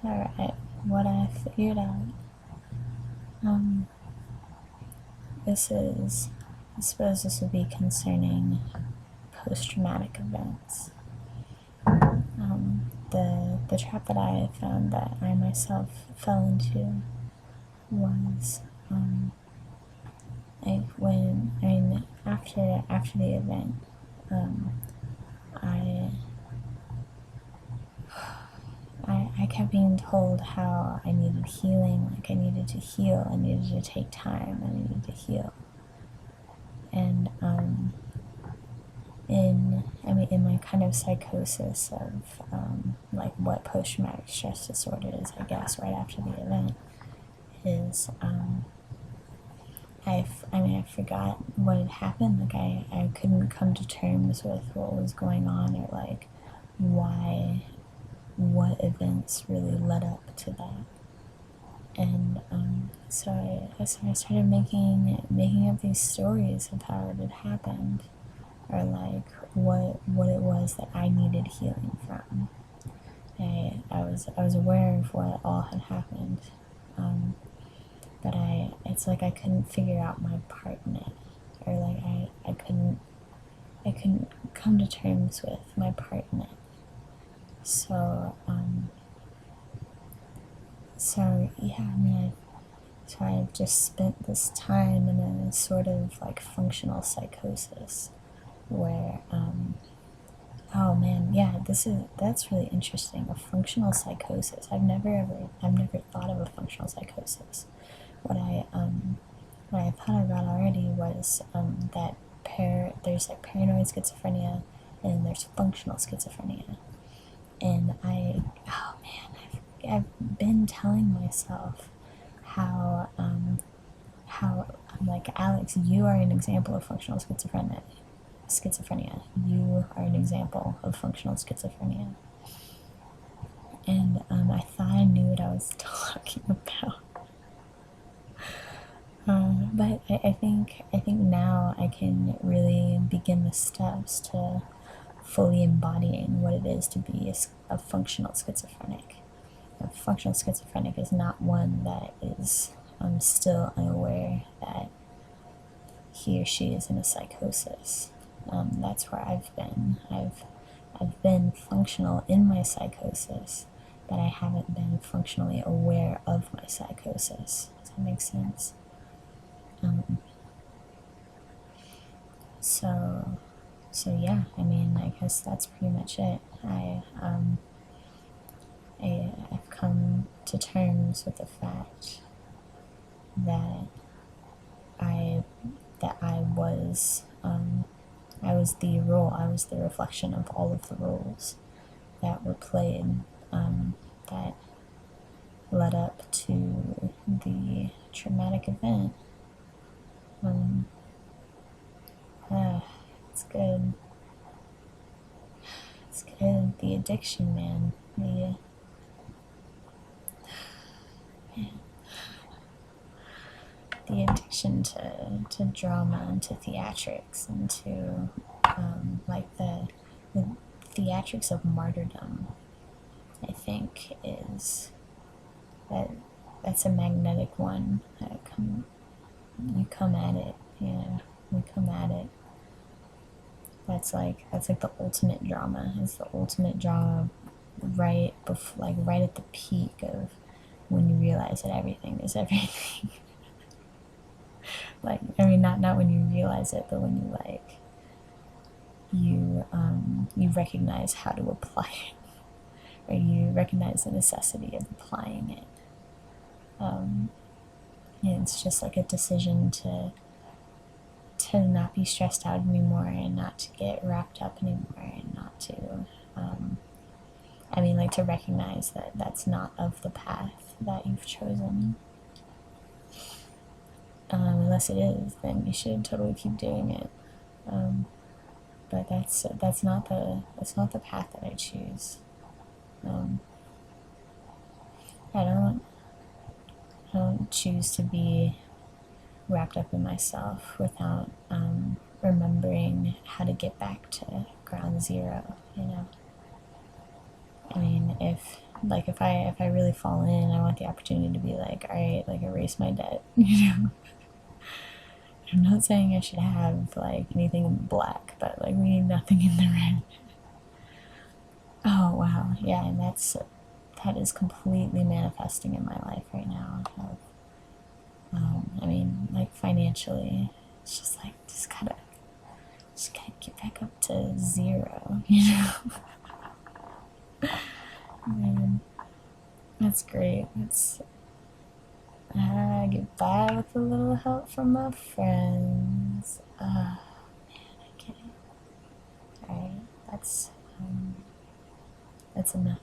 Alright, what I figured out. I suppose this would be concerning post-traumatic events. The trap that I found that I myself fell into was, after the event, I kept being told how I needed healing, like I needed to heal, I needed to take time, I needed to heal. And in my kind of psychosis of like what post-traumatic stress disorder is, I guess, right after the event, is I forgot what had happened. Like I couldn't come to terms with what was going on, or like what events really led up to that. And so I started making up these stories of how it had happened, or like what it was that I needed healing from. I was aware of what all had happened, but it's like I couldn't figure out my part in it, or like I couldn't come to terms with my part in it. So I've just spent this time in a sort of like functional psychosis where oh man, yeah, that's really interesting. A functional psychosis. I've never thought of a functional psychosis. What I thought I got already was that there's like paranoid schizophrenia and there's functional schizophrenia. And oh man, I've been telling myself how I'm like, Alex, you are an example of functional schizophrenia. You are an example of functional schizophrenia. And I thought I knew what I was talking about. But I think now I can really begin the steps to fully embodying what it is to be a functional schizophrenic. A functional schizophrenic is not one that is still unaware that he or she is in a psychosis. That's where I've been. I've been functional in my psychosis, but I haven't been functionally aware of my psychosis. Does that make sense? So yeah, I mean, I guess that's pretty much it. I've come to terms with the fact that I was the role. I was the reflection of all of the roles that were played that led up to the traumatic event. It's good. It's good. The addiction, man. The addiction to drama and to theatrics and to like the theatrics of martyrdom, I think that's a magnetic one. You come at it, we come at it. That's like the ultimate drama. It's the ultimate drama right at the peak of when you realize that everything is everything. Like, I mean, not when you realize it, but when you recognize how to apply it, or you recognize the necessity of applying it. It's just like a decision to not be stressed out anymore, and not to get wrapped up anymore, and not to to recognize that that's not of the path that you've chosen. Unless it is, then you should totally keep doing it. But that's not the path that I choose. I don't choose to be wrapped up in myself without remembering how to get back to ground zero. I mean, if Like if I really fall in, I want the opportunity to be like, all right, like erase my debt. You know, I'm not saying I should have like anything in the black, but like we need nothing in the red. Oh wow, yeah, and that is completely manifesting in my life right now. I mean, like financially, it's just like just gotta get back up to zero, you know. Man, that's great. That's I get by with a little help from my friends. Man, I get it. All right, that's enough.